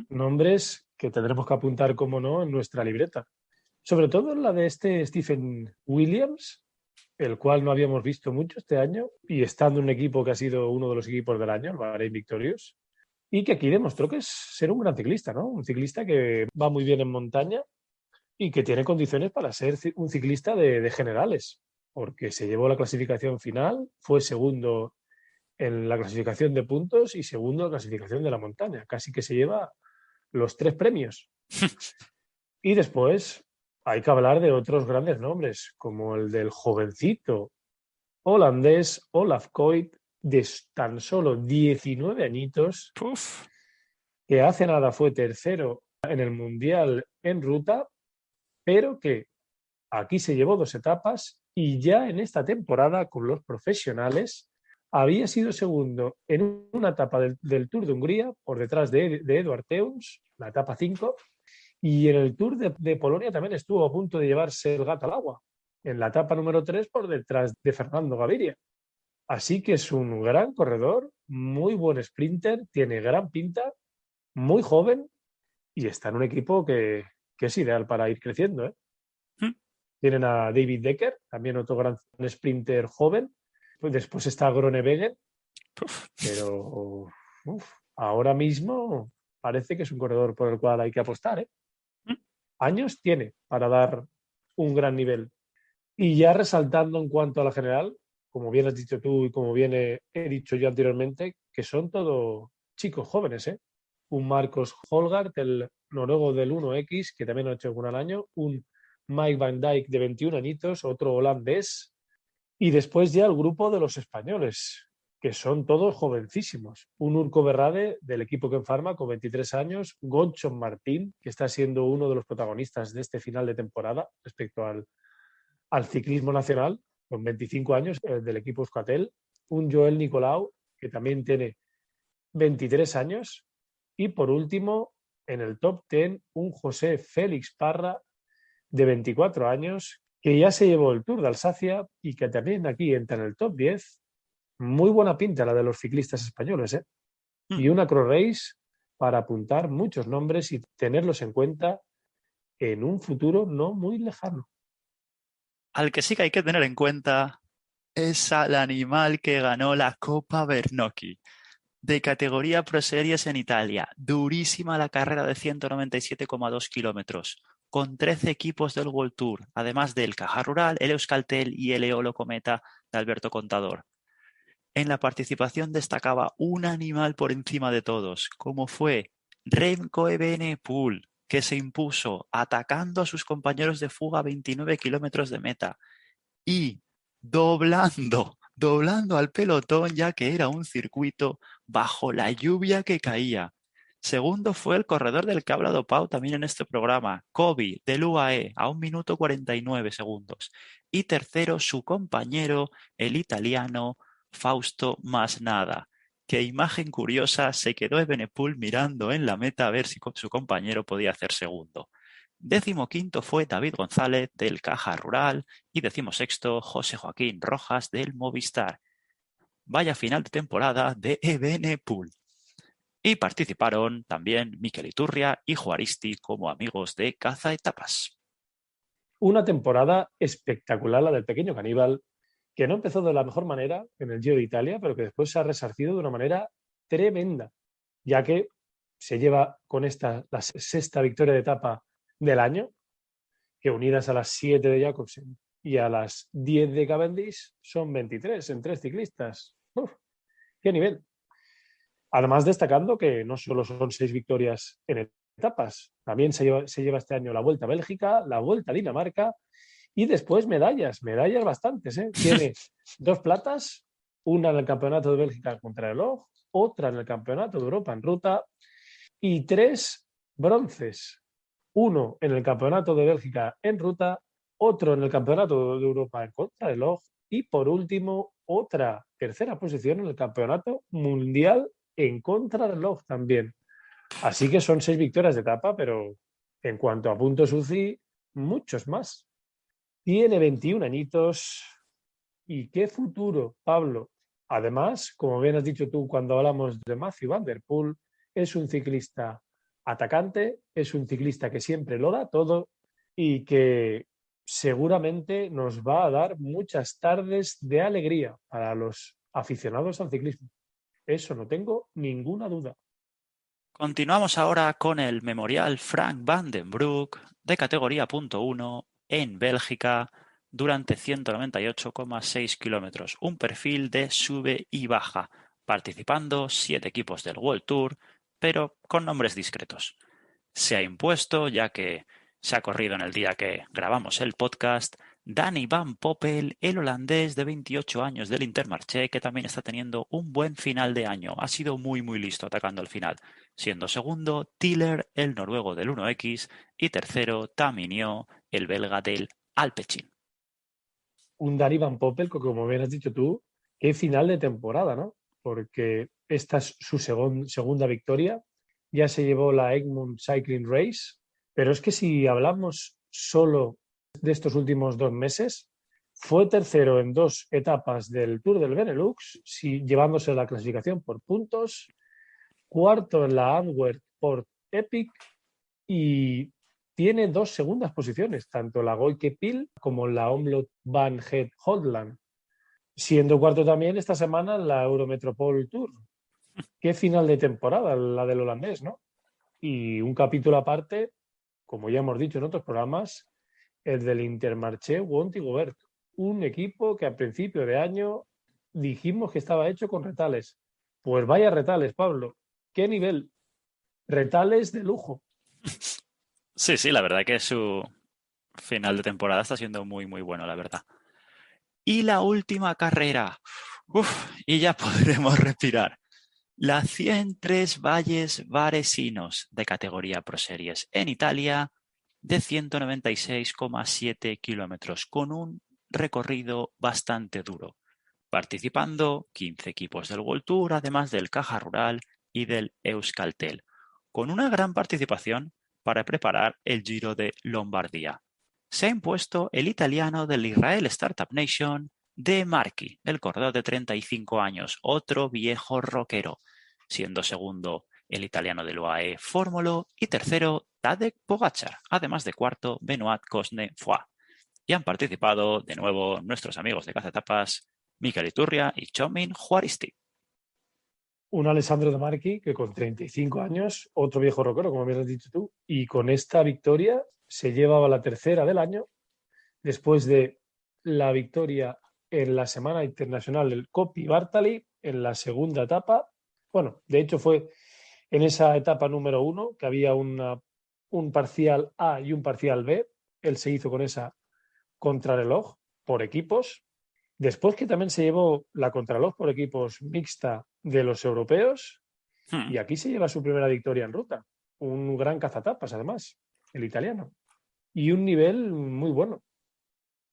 Speaker 2: Nombres que tendremos que apuntar, como no, en nuestra libreta. Sobre todo la de este Stephen Williams, el cual no habíamos visto mucho este año, y estando en un equipo que ha sido uno de los equipos del año, el Bahrein Victorious, y que aquí demostró que es ser un gran ciclista, ¿no? Un ciclista que va muy bien en montaña y que tiene condiciones para ser un ciclista de generales, porque se llevó la clasificación final, fue segundo en la clasificación de puntos y segundo en la clasificación de la montaña. Casi que se lleva los 3 premios. Y después hay que hablar de otros grandes nombres, como el del jovencito holandés Olaf Koit, de tan solo 19 añitos,
Speaker 1: Uf.
Speaker 2: que hace nada fue tercero en el Mundial en ruta, pero que aquí se llevó 2 etapas y ya en esta temporada con los profesionales había sido segundo en una etapa del Tour de Hungría por detrás de Edward Teuns, la etapa 5, y en el Tour de Polonia también estuvo a punto de llevarse el gato al agua, en la etapa número 3 por detrás de Fernando Gaviria. Así que es un gran corredor, muy buen sprinter, tiene gran pinta, muy joven y está en un equipo que es ideal para ir creciendo, ¿eh? Tienen a David Decker, también otro gran sprinter joven. Pues después está Groenewegen, pero ahora mismo parece que es un corredor por el cual hay que apostar, ¿eh? Años tiene para dar un gran nivel. Y ya resaltando en cuanto a la general, como bien has dicho tú y como bien he dicho yo anteriormente, que son todos chicos jóvenes, ¿eh? Un Marcos Højgaard, el noruego del 1X, que también ha hecho un gran año, un Mike Van Dijk de 21 añitos, otro holandés, y después ya el grupo de los españoles, que son todos jovencísimos. Un Urko Berrade del equipo Ken Pharma con 23 años, Gotchon Martín, que está siendo uno de los protagonistas de este final de temporada respecto al ciclismo nacional, con 25 años, del equipo Euskaltel, un Joel Nicolau, que también tiene 23 años, y por último, en el top 10, un José Félix Parra, de 24 años, que ya se llevó el Tour de Alsacia y que también aquí entra en el top 10. Muy buena pinta la de los ciclistas españoles, ¿eh? Y una Cro Race para apuntar muchos nombres y tenerlos en cuenta en un futuro no muy lejano.
Speaker 1: Al que sí que hay que tener en cuenta es al animal que ganó la Copa Bernocchi, de categoría Pro Series en Italia. Durísima la carrera de 197,2 kilómetros, con 13 equipos del World Tour, además del Caja Rural, el Euskaltel y el Eolo Cometa de Alberto Contador. En la participación destacaba un animal por encima de todos, como fue Remco Evenepoel, que se impuso atacando a sus compañeros de fuga a 29 kilómetros de meta y doblando al pelotón, ya que era un circuito bajo la lluvia que caía. Segundo fue el corredor del que ha hablado Pau también en este programa, Kobe, del UAE, a 1 minuto 49 segundos. Y tercero, su compañero, el italiano Fausto Masnada. Qué imagen curiosa, se quedó Evenepoel mirando en la meta a ver si su compañero podía hacer segundo. 15º fue David González del Caja Rural y 16º José Joaquín Rojas del Movistar. Vaya final de temporada de Evenepoel. Y participaron también Mikel Iturria y Juaristi como amigos de Caza Etapas.
Speaker 2: Una temporada espectacular la del Pequeño Caníbal que no empezó de la mejor manera en el Giro de Italia, pero que después se ha resarcido de una manera tremenda, ya que se lleva con esta la sexta victoria de etapa del año, que unidas a las 7 de Jacobsen y a las 10 de Cavendish son 23 en 3 ciclistas. ¡Uf! ¡Qué nivel! Además, destacando que no solo son 6 victorias en etapas, también se lleva este año la Vuelta a Bélgica, la Vuelta a Dinamarca y después medallas bastantes. Tiene 2 platas, una en el Campeonato de Bélgica contrarreloj, otra en el Campeonato de Europa en ruta y 3 bronces. Uno en el Campeonato de Bélgica en ruta, otro en el Campeonato de Europa en contrarreloj y por último otra tercera posición en el Campeonato Mundial en contrarreloj también. Así que son 6 victorias de etapa, pero en cuanto a puntos UCI, muchos más. Tiene 21 añitos. ¿Y qué futuro, Pablo? Además, como bien has dicho tú cuando hablamos de Matthew Van Der Poel, es un ciclista atacante, es un ciclista que siempre lo da todo y que seguramente nos va a dar muchas tardes de alegría para los aficionados al ciclismo. Eso no tengo ninguna duda.
Speaker 1: Continuamos ahora con el Memorial Frank Van den Broek de categoría .1 en Bélgica durante 198,6 kilómetros. Un perfil de sube y baja, participando 7 equipos del World Tour, pero con nombres discretos. Se ha impuesto, ya que se ha corrido en el día que grabamos el podcast, Danny Van Poppel, el holandés de 28 años del Intermarché, que también está teniendo un buen final de año. Ha sido muy listo atacando al final, siendo segundo Tiller, el noruego del 1X, y tercero Taminio, el belga del Alpecin.
Speaker 2: Un Danny Van Poppel, que como bien has dicho tú, qué final de temporada, ¿no? Porque esta es su segunda victoria. Ya se llevó la Egmont Cycling Race, pero es que si hablamos solo de estos últimos 2 meses, fue tercero en 2 etapas del Tour del Benelux, llevándose la clasificación por puntos, cuarto en la Antwerp por Epic y tiene 2 segundas posiciones, tanto la Goike Pil como la Omloop Van Het Holland, siendo cuarto también esta semana en la Eurometropol Tour. Qué final de temporada la del holandés, ¿no? Y un capítulo aparte, como ya hemos dicho en otros programas, el del Intermarché Wanty Gobert, un equipo que a principio de año dijimos que estaba hecho con retales. Pues vaya retales, Pablo. ¿Qué nivel? Retales de lujo.
Speaker 1: Sí, la verdad que su final de temporada está siendo muy bueno, la verdad. Y la última carrera. Y ya podremos respirar. La 103 Valles Varesinos de categoría Pro Series en Italia de 196,7 kilómetros con un recorrido bastante duro, participando 15 equipos del World Tour, además del Caja Rural y del Euskaltel, con una gran participación para preparar el Giro de Lombardía. Se ha impuesto el italiano del Israel Startup Nation De Marchi, el corredor de 35 años, otro viejo rockero, siendo segundo el italiano del UAE Fórmulo y tercero Tadej Pogačar, además de cuarto Benoit Cosnefroid. Y han participado de nuevo nuestros amigos de Cazatapas, Mikel Iturria y Chomin Juaristi.
Speaker 2: Un Alessandro De Marchi que con 35 años, otro viejo rockero, como bien has dicho tú, y con esta victoria se llevaba la tercera del año, después de la victoria en la Semana Internacional del Coppi Bartali, en la segunda etapa. Bueno, de hecho fue en esa etapa número 1, que había un parcial A y un parcial B. Él se hizo con esa contrarreloj por equipos. Después que también se llevó la contrarreloj por equipos mixta de los europeos. Y aquí se lleva su primera victoria en ruta. Un gran cazatapas, además, el italiano. Y un nivel muy bueno,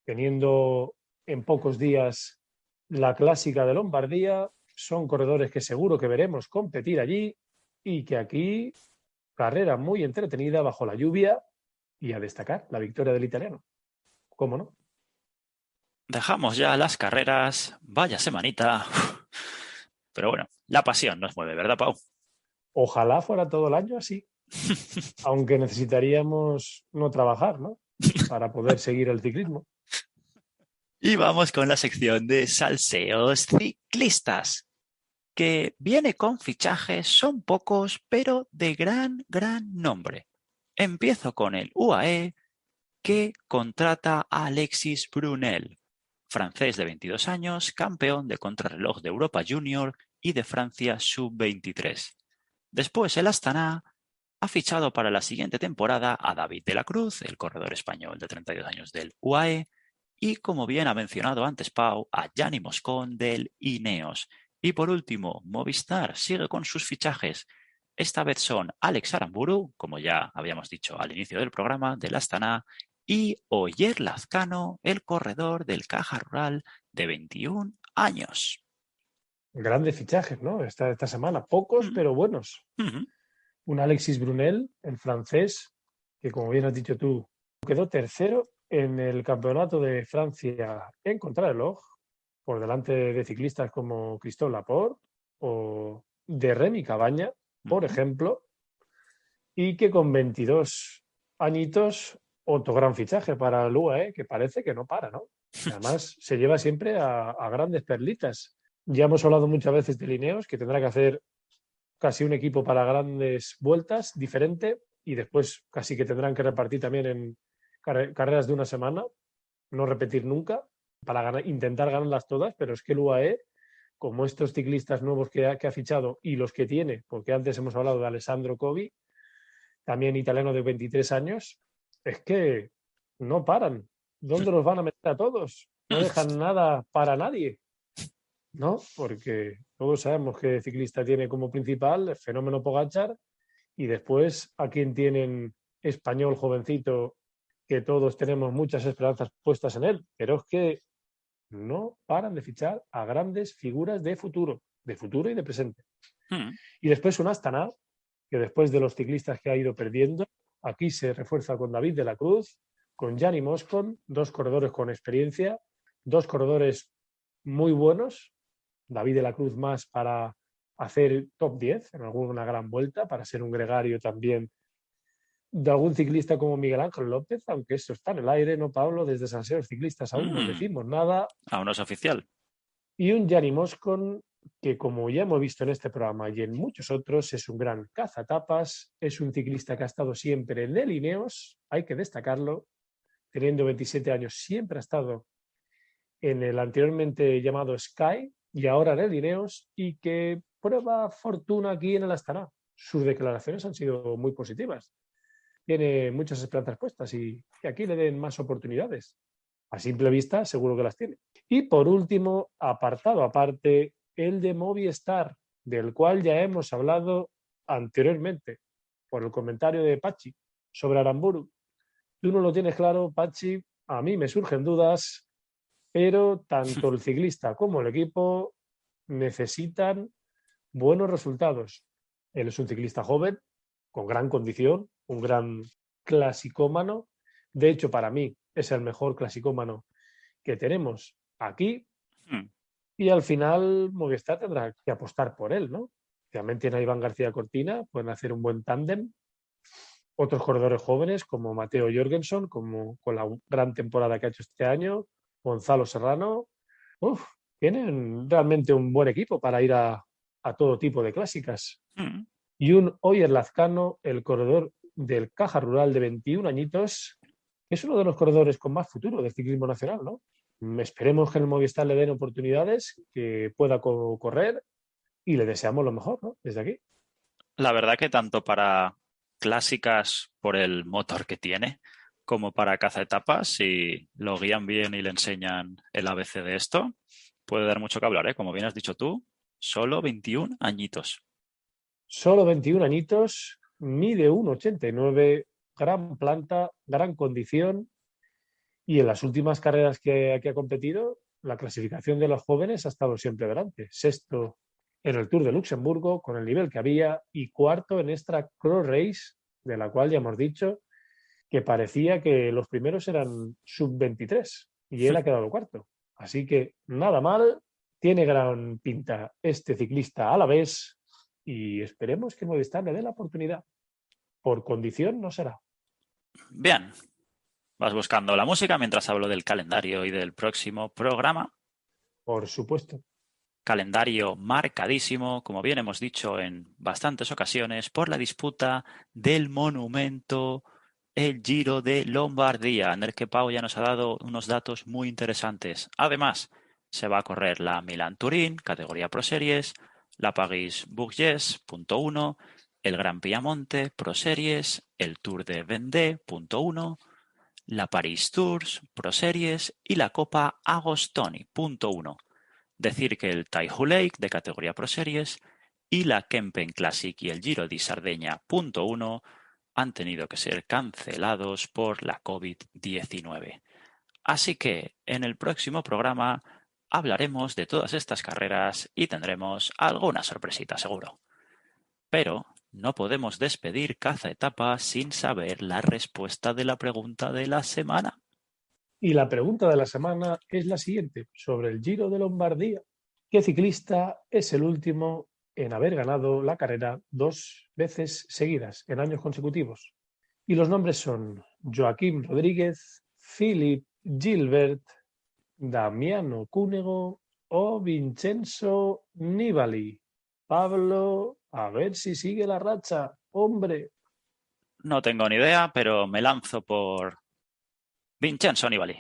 Speaker 2: teniendo en pocos días la clásica de Lombardía. Son corredores que seguro que veremos competir allí y que aquí carrera muy entretenida bajo la lluvia y a destacar la victoria del italiano. ¿Cómo no?
Speaker 1: Dejamos ya las carreras, vaya semanita. Pero bueno, la pasión nos mueve, ¿verdad, Pau?
Speaker 2: Ojalá fuera todo el año así, aunque necesitaríamos no trabajar, ¿no? Para poder seguir el ciclismo.
Speaker 1: Y vamos con la sección de salseos ciclistas, que viene con fichajes, son pocos, pero de gran nombre. Empiezo con el UAE, que contrata a Alexis Brunel, francés de 22 años, campeón de contrarreloj de Europa Junior y de Francia Sub-23. Después el Astana ha fichado para la siguiente temporada a David de la Cruz, el corredor español de 32 años del UAE, y como bien ha mencionado antes Pau, a Gianni Moscon del Ineos. Y por último, Movistar sigue con sus fichajes. Esta vez son Alex Aramburu, como ya habíamos dicho al inicio del programa, del Astana, y Oyer Lazcano, el corredor del Caja Rural de 21 años.
Speaker 2: Grandes fichajes, ¿no? Esta semana. Pocos, pero buenos. Un Alexis Brunel, el francés, que como bien has dicho tú, quedó tercero en el campeonato de Francia en contrarreloj, por delante de ciclistas como Christophe Laporte o de Remy Cabaña, por ejemplo, y que con 22 añitos, otro gran fichaje para el UAE, que parece que no para, ¿no? Además, se lleva siempre a grandes perlitas. Ya hemos hablado muchas veces de Ineos, que tendrá que hacer casi un equipo para grandes vueltas diferente y después casi que tendrán que repartir también en carreras de una semana, no repetir nunca, para intentar ganarlas todas, pero es que el UAE, como estos ciclistas nuevos que ha fichado y los que tiene, porque antes hemos hablado de Alessandro Covi, también italiano de 23 años, es que no paran. ¿Dónde los van a meter a todos? No dejan nada para nadie, ¿no? Porque todos sabemos que el ciclista tiene como principal el fenómeno Pogačar y después a quien tienen español jovencito que todos tenemos muchas esperanzas puestas en él, pero es que no paran de fichar a grandes figuras de futuro y de presente. Y después un Astana, que después de los ciclistas que ha ido perdiendo, aquí se refuerza con David de la Cruz, con Gianni Moscon, dos corredores con experiencia, dos corredores muy buenos, David de la Cruz más para hacer top 10 en alguna gran vuelta, para ser un gregario también de algún ciclista como Miguel Ángel López, aunque eso está en el aire, ¿no, Pablo? Desde Salseos Ciclistas aún no decimos nada.
Speaker 1: Aún no es oficial.
Speaker 2: Y un Gianni Moscon que, como ya hemos visto en este programa y en muchos otros, es un gran cazatapas, es un ciclista que ha estado siempre en el Ineos, hay que destacarlo, teniendo 27 años, siempre ha estado en el anteriormente llamado Sky y ahora en el Ineos, y que prueba fortuna aquí en el Astana. Sus declaraciones han sido muy positivas. Tiene muchas esperanzas puestas y que aquí le den más oportunidades. A simple vista, seguro que las tiene. Y por último, apartado aparte, el de Movistar, del cual ya hemos hablado anteriormente por el comentario de Pachi sobre Aramburu. Tú no lo tienes claro, Pachi, a mí me surgen dudas, pero tanto el ciclista como el equipo necesitan buenos resultados. Él es un ciclista joven, con gran condición, un gran clasicómano. De hecho, para mí es el mejor clasicómano que tenemos aquí. Y al final Movistar tendrá que apostar por él, ¿no? También tiene a Iván García Cortina, pueden hacer un buen tándem. Otros corredores jóvenes como Mateo Jorgensen, como con la gran temporada que ha hecho este año, Gonzalo Serrano. Tienen realmente un buen equipo para ir a todo tipo de clásicas. Y un Oyer Lazcano, el corredor del Caja Rural de 21 añitos, es uno de los corredores con más futuro del ciclismo nacional, ¿no? Esperemos que en el Movistar le den oportunidades, que pueda correr y le deseamos lo mejor, ¿no? Desde aquí.
Speaker 1: La verdad que tanto para clásicas por el motor que tiene, como para cazaetapas, si lo guían bien y le enseñan el ABC de esto, puede dar mucho que hablar, ¿eh? Como bien has dicho tú, solo 21 añitos.
Speaker 2: Solo 21 añitos, mide 1,89, gran planta, gran condición, y en las últimas carreras que ha competido, la clasificación de los jóvenes ha estado siempre delante. Sexto en el Tour de Luxemburgo, con el nivel que había, y cuarto en esta Cross Race, de la cual ya hemos dicho que parecía que los primeros eran sub-23 y él ha quedado cuarto. Así que nada mal, tiene gran pinta este ciclista a la vez y esperemos que Movistar le dé la oportunidad. Por condición no será.
Speaker 1: Bien, ¿Vas buscando la música mientras hablo del calendario y del próximo programa?
Speaker 2: Por supuesto.
Speaker 1: Calendario marcadísimo, como bien hemos dicho en bastantes ocasiones, por la disputa del monumento, el Giro de Lombardía, en el que Pau ya nos ha dado unos datos muy interesantes. Además, se va a correr la Milán-Turín, categoría Pro Series, la París-Bourges, punto 1, el Gran Piamonte, Pro Series, el Tour de Vendée, punto 1, la Paris Tours, Pro Series y la Copa Agostoni, punto 1. Decir que el Taihu Lake, de categoría Pro Series, y la Kempen Classic y el Giro di Sardegna, punto 1, han tenido que ser cancelados por la COVID-19. Así que en el próximo programa hablaremos de todas estas carreras y tendremos alguna sorpresita seguro. Pero no podemos despedir Caza Etapas sin saber la respuesta de la pregunta de la semana.
Speaker 2: Y la pregunta de la semana es la siguiente, sobre el Giro de Lombardía. ¿Qué ciclista es el último en haber ganado la carrera 2 veces seguidas, en años consecutivos? Y los nombres son Joaquim Rodríguez, Philippe Gilbert, Damiano Cunego o Vincenzo Nibali. Pablo, a ver si sigue la racha. Hombre,
Speaker 1: No tengo ni idea, pero me lanzo por Vincenzo Nibali.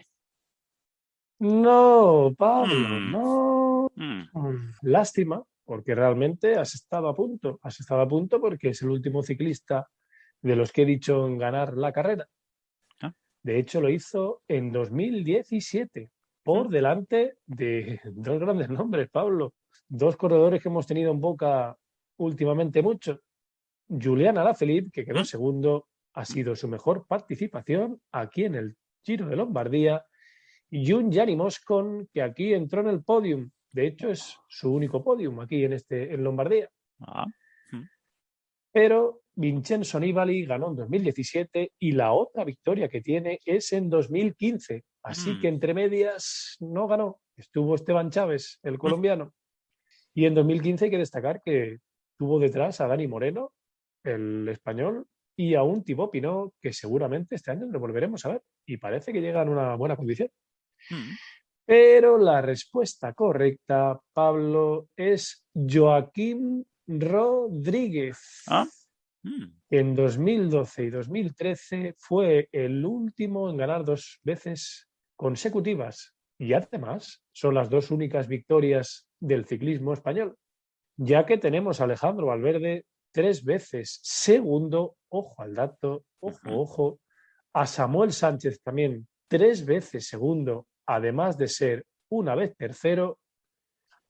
Speaker 2: no, Pablo,
Speaker 1: Mm,
Speaker 2: no.
Speaker 1: mm,
Speaker 2: Lástima, porque realmente has estado a punto. Has estado a punto porque es el último ciclista de los que he dicho en ganar la carrera.
Speaker 1: ¿eh?
Speaker 2: De hecho, lo hizo en 2017, por
Speaker 1: Mm,
Speaker 2: delante de dos grandes nombres, Pablo. Dos corredores que hemos tenido en boca últimamente mucho. Julián Alaphilippe, que quedó
Speaker 1: mm,
Speaker 2: segundo, ha
Speaker 1: mm.
Speaker 2: sido su mejor participación aquí en el Giro de Lombardía. Y un Gianni Moscon, que aquí entró en el podium. De hecho, es su único podium aquí en Lombardía.
Speaker 1: Ah, mm,
Speaker 2: Pero Vincenzo Nibali ganó en 2017 y la otra victoria que tiene es en 2015. Así que
Speaker 1: mm,
Speaker 2: entre medias no ganó. Estuvo Esteban Chávez, el
Speaker 1: mm.
Speaker 2: colombiano. Y en 2015 hay que destacar que tuvo detrás a Dani Moreno, el español, y a un Thibaut Pinot que seguramente este año lo volveremos a ver. Y parece que llega en una buena condición.
Speaker 1: Mm.
Speaker 2: Pero la respuesta correcta, Pablo, es Joaquín
Speaker 1: Ah,
Speaker 2: Rodríguez.
Speaker 1: mm,
Speaker 2: En 2012 y 2013 fue el último en ganar 2 veces consecutivas y además son las dos únicas victorias del ciclismo español, ya que tenemos a Alejandro Valverde 3 veces segundo, ojo al dato,
Speaker 1: ujú.
Speaker 2: ojo, a Samuel Sánchez también 3 veces segundo, además de ser una vez tercero,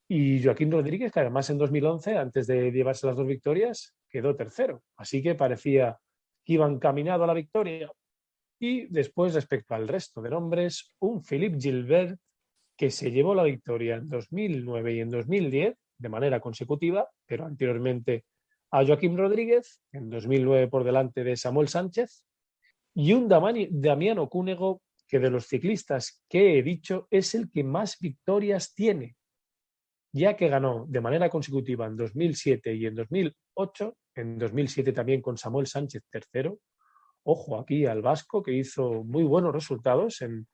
Speaker 2: y Joaquín Rodríguez, que además en 2011, antes de llevarse las dos victorias, quedó tercero. Así que parecía que iban caminado a la victoria. Y después, respecto al resto de nombres, un Philippe Gilbert que se llevó la victoria en 2009 y en 2010 de manera consecutiva, pero anteriormente a Joaquín Rodríguez, en 2009 por delante de Samuel Sánchez, y un Damiano Cunego que de los ciclistas que he dicho es el que más victorias tiene, ya que ganó de manera consecutiva en 2007 y en 2008, en 2007 también con Samuel Sánchez tercero, ojo aquí al vasco que hizo muy buenos resultados en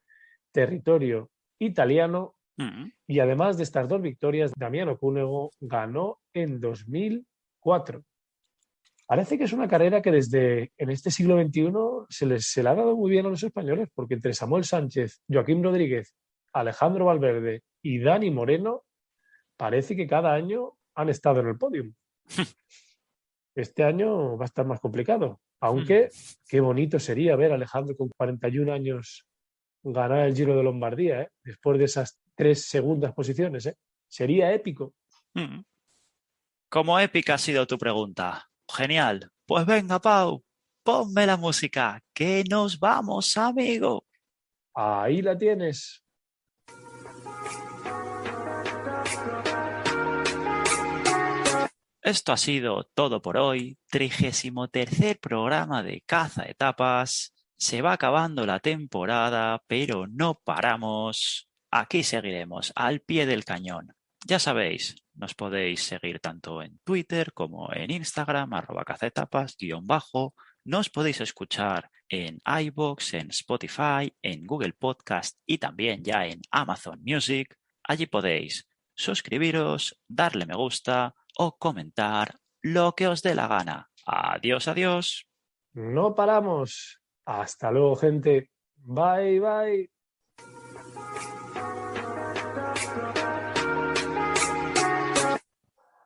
Speaker 2: territorio italiano,
Speaker 1: Mm.
Speaker 2: y además de estas dos victorias, Damiano Cunego ganó en 2004. Parece que es una carrera que desde en este siglo XXI se le ha dado muy bien a los españoles, porque entre Samuel Sánchez, Joaquín Rodríguez, Alejandro Valverde y Dani Moreno, parece que cada año han estado en el podio. Este año va a estar más complicado,
Speaker 1: Mm.
Speaker 2: aunque qué bonito sería ver a Alejandro con 41 años ganar el Giro de Lombardía, ¿eh? Después de esas 3 segundas posiciones. ¿Eh? Sería épico.
Speaker 1: Mm. ¿Cómo épica ha sido tu pregunta? Genial. Pues venga, Pau, ponme la música, que nos vamos, amigo.
Speaker 2: Ahí la tienes.
Speaker 1: Esto ha sido todo por hoy. 33º programa de Caza Etapas. Se va acabando la temporada, pero no paramos. Aquí seguiremos, al pie del cañón. Ya sabéis, nos podéis seguir tanto en Twitter como en Instagram, @cazaetapas_. Nos podéis escuchar en iVoox, en Spotify, en Google Podcast y también ya en Amazon Music. Allí podéis suscribiros, darle me gusta o comentar lo que os dé la gana. Adiós, adiós.
Speaker 2: No paramos. Hasta luego, gente. Bye, bye.